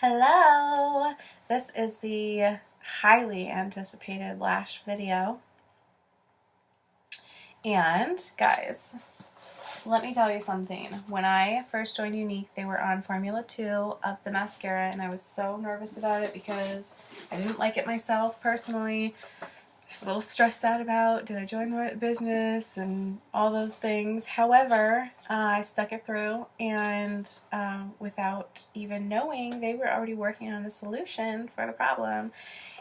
Hello! This is the highly anticipated lash video. And guys, let me tell you something. When I first joined Unique, they were on Formula 2 of the mascara, and I was so nervous about it because I didn't like it myself personally. I was a little stressed out about, did I join the right business and all those things. However, I stuck it through, and without even knowing, they were already working on a solution for the problem,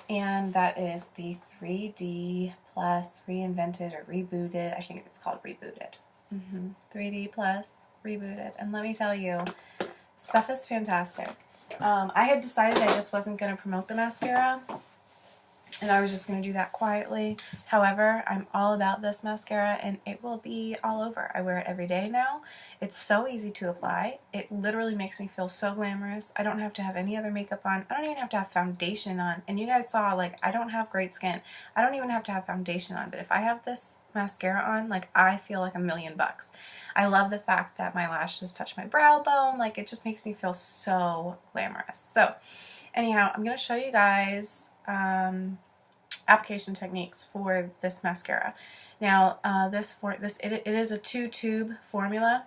and that is the 3D Plus Reinvented or Rebooted. I think it's called Rebooted. 3D Plus Rebooted. And let me tell you, stuff is fantastic. I had decided I just wasn't going to promote the mascara, and I was just going to do that quietly. However, I'm all about this mascara, and it will be all over. I wear it every day now. It's so easy to apply. It literally makes me feel so glamorous. I don't have to have any other makeup on. I don't even have to have foundation on. And you guys saw, like, I don't have great skin. I don't even have to have foundation on. But if I have this mascara on, like, I feel like $1,000,000. I love the fact that my lashes touch my brow bone. Like, it just makes me feel so glamorous. So, anyhow, I'm going to show you guys application techniques for this mascara. Now, it is a 2-tube formula.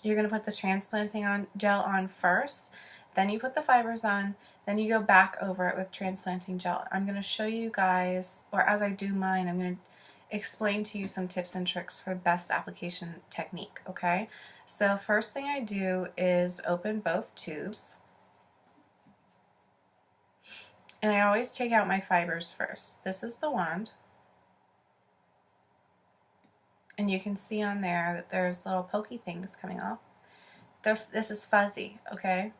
You're going to put the transplanting gel on first, then you put the fibers on, then you go back over it with transplanting gel. I'm going to show you guys, or as I do mine, I'm going to explain to you some tips and tricks for best application technique, okay? So first thing I do is open both tubes. And I always take out my fibers first. This is the wand. And you can see on there that there's little pokey things coming off. This is fuzzy, okay?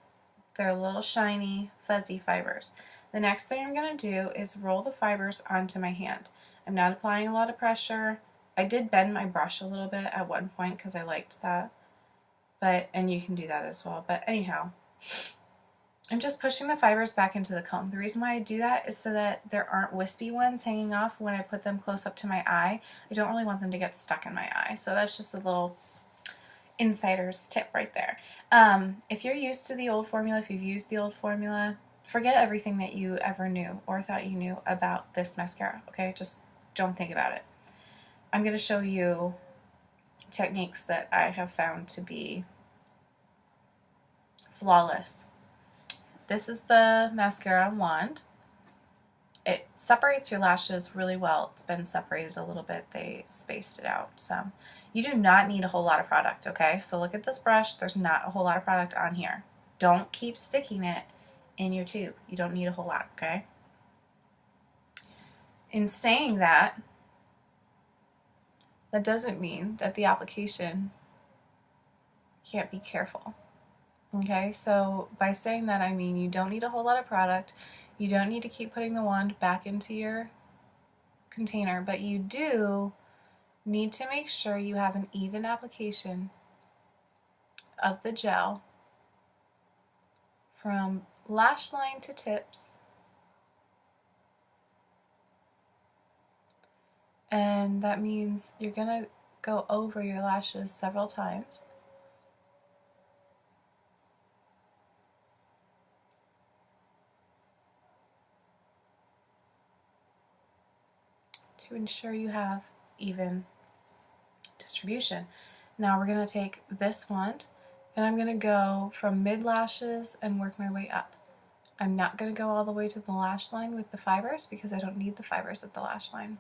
They're little shiny, fuzzy fibers. The next thing I'm going to do is roll the fibers onto my hand. I'm not applying a lot of pressure. I did bend my brush a little bit at one point because I liked that. And you can do that as well. But anyhow, I'm just pushing the fibers back into the comb. The reason why I do that is so that there aren't wispy ones hanging off when I put them close up to my eye. I don't really want them to get stuck in my eye. So that's just a little insider's tip right there. If you're used to the old formula, if you've used the old formula, forget everything that you ever knew or thought you knew about this mascara, okay? Just don't think about it. I'm going to show you techniques that I have found to be flawless. This is the mascara wand. It separates your lashes really well. It's been separated a little bit. They spaced it out some. You do not need a whole lot of product, okay? So look at this brush. There's not a whole lot of product on here. Don't keep sticking it in your tube. You don't need a whole lot, okay? In saying that, that doesn't mean that the application can't be careful. Okay, so by saying that, I mean you don't need a whole lot of product. You don't need to keep putting the wand back into your container, but you do need to make sure you have an even application of the gel from lash line to tips. And that means you're going to go over your lashes several times. To ensure you have even distribution. Now we're going to take this wand and I'm going to go from mid lashes and work my way up. I'm not going to go all the way to the lash line with the fibers because I don't need the fibers at the lash line.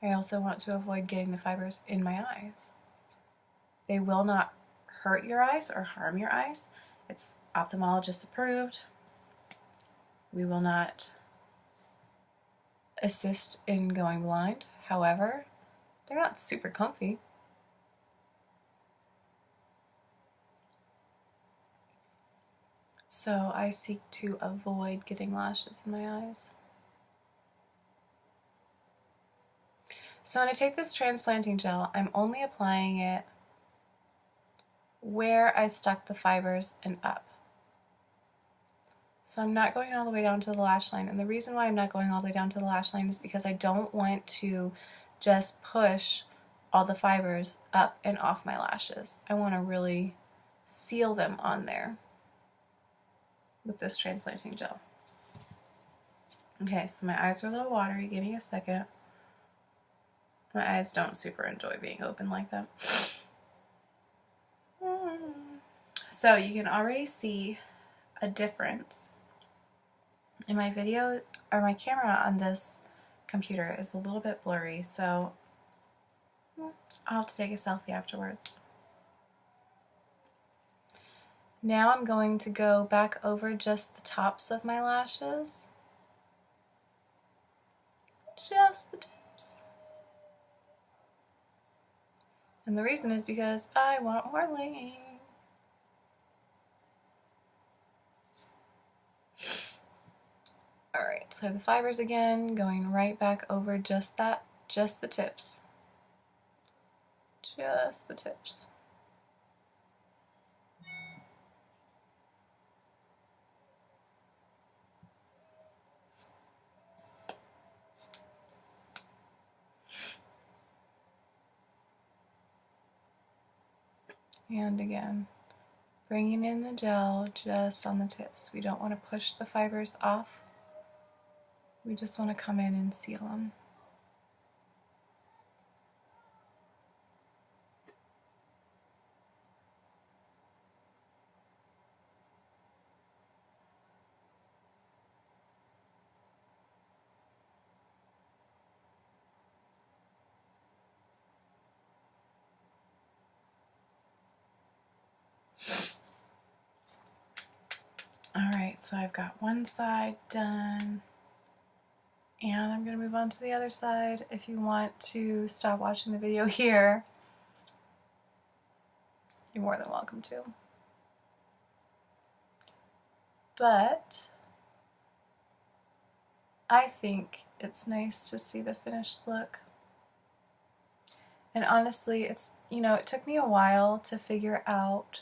I also want to avoid getting the fibers in my eyes. They will not hurt your eyes or harm your eyes. It's ophthalmologist approved. We will not assist in going blind. However, they're not super comfy. So I seek to avoid getting lashes in my eyes. So when I take this transplanting gel, I'm only applying it where I stuck the fibers and up. So I'm not going all the way down to the lash line. And the reason why I'm not going all the way down to the lash line is because I don't want to just push all the fibers up and off my lashes. I want to really seal them on there with this transplanting gel. Okay, so my eyes are a little watery. Give me a second. My eyes don't super enjoy being open like that. So you can already see a difference. In my video, or my camera on this computer is a little bit blurry, so I'll have to take a selfie afterwards. Now I'm going to go back over just the tops of my lashes. Just the tips. And the reason is because I want more laying. Alright, so the fibers again, going right back over just the tips. Just the tips. And again, bringing in the gel just on the tips. We don't want to push the fibers off. We just want to come in and seal them. Alright, so I've got one side done, and I'm going to move on to the other side. If you want to stop watching the video here, you're more than welcome to. But I think it's nice to see the finished look. And honestly, it took me a while to figure out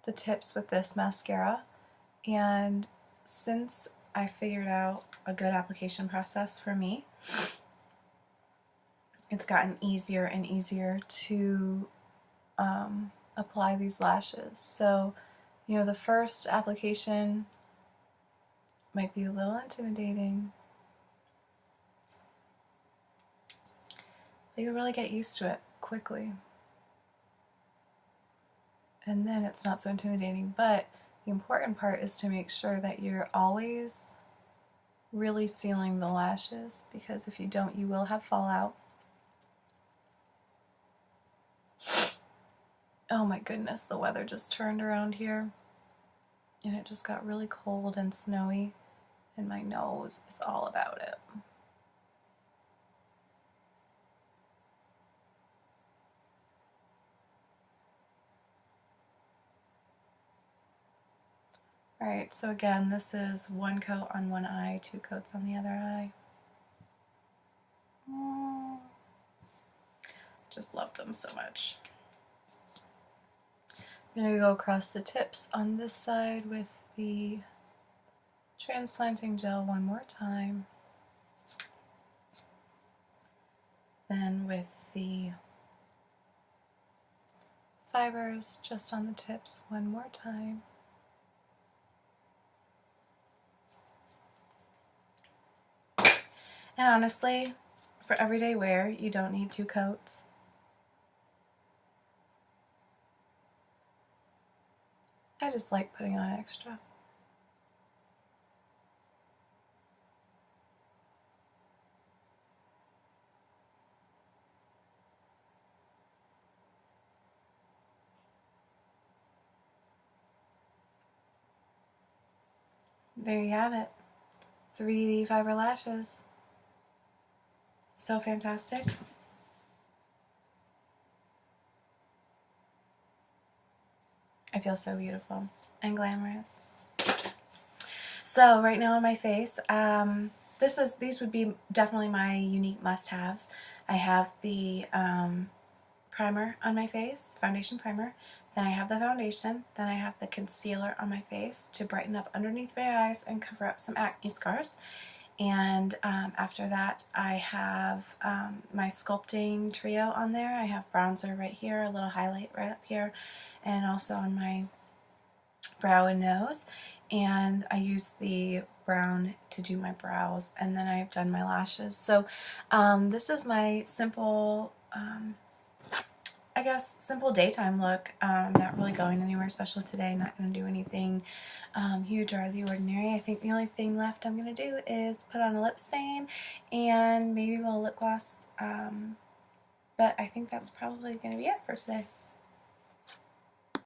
the tips with this mascara. And since I figured out a good application process for me, it's gotten easier and easier to apply these lashes. So, the first application might be a little intimidating, but you'll really get used to it quickly. And then it's not so intimidating, but the important part is to make sure that you're always really sealing the lashes, because if you don't, you will have fallout. Oh my goodness, the weather just turned around here, and it just got really cold and snowy, and my nose is all about it. Alright, so again, this is one coat on one eye, 2 coats on the other eye. Just love them so much. I'm going to go across the tips on this side with the transplanting gel one more time. Then with the fibers just on the tips one more time. And honestly, for everyday wear, you don't need 2 coats. I just like putting on extra. There you have it. 3D fiber lashes. So fantastic. I feel so beautiful and glamorous. So right now on my face, these would be definitely my unique must-haves. I have the primer on my face, foundation primer. Then I have the foundation. Then I have the concealer on my face to brighten up underneath my eyes and cover up some acne scars. And after that, I have my sculpting trio on there. I have bronzer right here, a little highlight right up here, and also on my brow and nose. And I use the brown to do my brows, and then I've done my lashes. So this is my simple, I guess, simple daytime look. I'm not really going anywhere special today, not going to do anything huge or out of the ordinary. I think the only thing left I'm going to do is put on a lip stain and maybe a little lip gloss, but I think that's probably going to be it for today.